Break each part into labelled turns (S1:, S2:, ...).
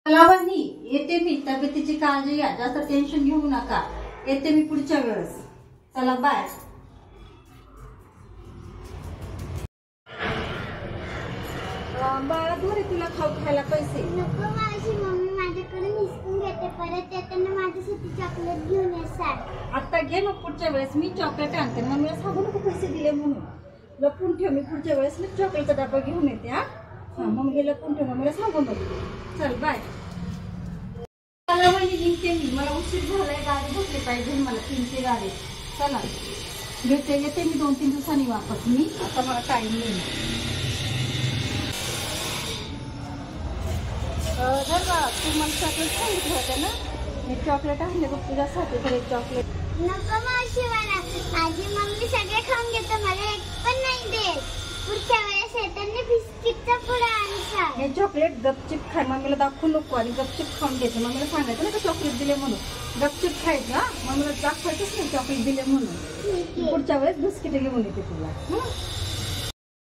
S1: मला बहिणी येते मी, तब्येतीची काळजी घ्या, जास्त टेन्शन घेऊ नका, येते मी पुढच्या वेळेस. चला बाय. बाळा दूर तुला खाऊ खायला पैसे
S2: नको माझी मम्मी माझ्याकडे हिसकून घेते, परत येताना माझ्यासाठी चॉकलेट घेऊन येतात.
S1: आता घे मग, पुढच्या वेळेस मी चॉकलेट आणते. मम्मीला सांगू नको पैसे दिले म्हणून, लपून ठेव. मी पुढच्या वेळेस मी चॉकलेटचा डबा घेऊन येते. हा मम्मी लपून ठेव, मम्मीला सांगू नको. चल बाय. चला म्हणजे निघते मी, मला उशीर झालाय, गाडी बसली पाहिजे मला, 3ची गाडी. चला भेटते, येते मी 2-3 दिवसांनी वापस. मी आता मला टाइम नाही. तू मला चॉकलेट सांगितलं होतं ना, मी चॉकलेट आणले बघ तुझ्यासाठी. तर एक चॉकलेट
S2: नको मावशी, मला माझी मम्मी सगळे खाऊन घेते, मला एक पण नाही देत. पुढच्या वेळेस येताना बिस्किटचा पुडा आणसा.
S1: हे चॉकलेट गपचिप खाय, मम्मीला दाखवू नको आणि गपचिप खाऊन घ्यायचं. मम्मीला सांगायचं ना का चॉकलेट दिले म्हणून, गपचिप खायचं. हा मम्मीला दाखवायचंच नाही चॉकलेट दिले म्हणून. पुढच्या वेळेस बिस्किट घेऊन येते तुला.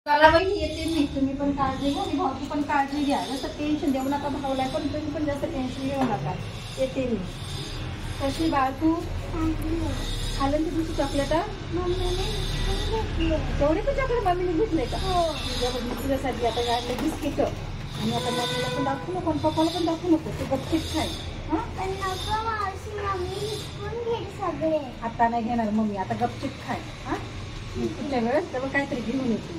S1: चला बाई येते मी, तुम्ही पण काळजी घ्या आणि भाऊची पण काळजी घ्या. जास्त टेन्शन देऊ नका भाऊला, पण तुम्ही पण जास्त टेन्शन घेऊ नका. येते मी. कशी बाळ तू खाल्लं ना तुझी चॉकलेट? तेवढे पण चॉकलेट मम्मीने घेतले का? तुझ्यासाठी आता गाडले बिस्किट. आणि आता मम्मीला पण दाखवू नको, पप्पाला पण दाखवू नको, तू गपचिप खाय.
S2: पण नको मावशी, मम्मी हिसकून घेते सगळे.
S1: आता नाही घेणार मम्मी, आता गपचिप खाय. हा पुढच्या वेळेस तर काहीतरी घेऊन येते.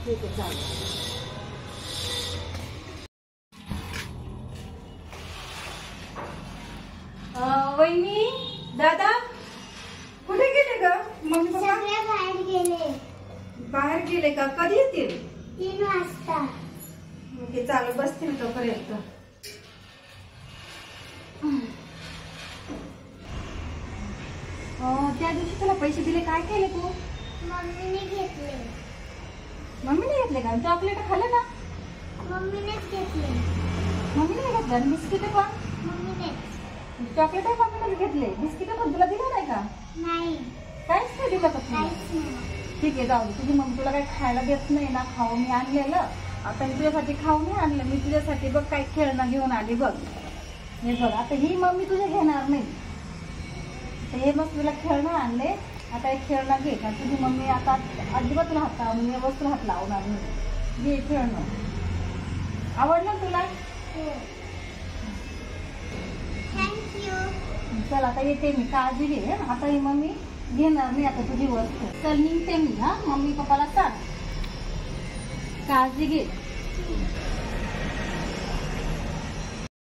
S1: ठीक आहे चालेल. वहिनी दादा कुठे गेले ग? मम्मी पप्पा
S2: सगळे बाहेर गेले.
S1: बाहेर गेले का? कधी येतील?
S2: 3 वाजता.
S1: ओके चालू, बसतील तोपर्यंत. त्या दिवशी तुला पैसे दिले, काय केले तू?
S2: मम्मीने घेतले.
S1: मम्मीने घेतले का? चॉकलेट खाल्लं ना?
S2: मम्मीनेच घेतले.
S1: मम्मीने घेतलं आणि बिस्किट पण?
S2: मम्मीनेच.
S1: चॉकलेट मम्मीनेच घेतले, बिस्किट पण तुला दिलं नाही का?
S2: नाही,
S1: काहीच नाही दिलं का तुला?
S2: काहीच नाही.
S1: ठीक आहे जाऊ दे, तुझी मम्मी तुला काही खायला देत नाही ना, खाऊ मी आणलेलं. आता मी तुझ्यासाठी खाऊ नाही आणलं, मी तुझ्यासाठी बघ काही खेळणं घेऊन आली बघ. हे बघ, आता ही मम्मी तुझ्या घेणार नाही. तर हे मग तुला खेळणं आणले, आता एक खेळणं घे. कारण तुझी मम्मी आता अजिबात तुला हात लावून या वस्तूला हात लावणार नाही. घे खेळणं. आवडलं तुला?
S2: थँक्यू.
S1: चल आता येते मी, काळजी घे. आता ही मम्मी घेणार नाही आता तुझी वस्तू. चल निघते मी. हा मम्मी पप्पाला सांग, काळजी घे.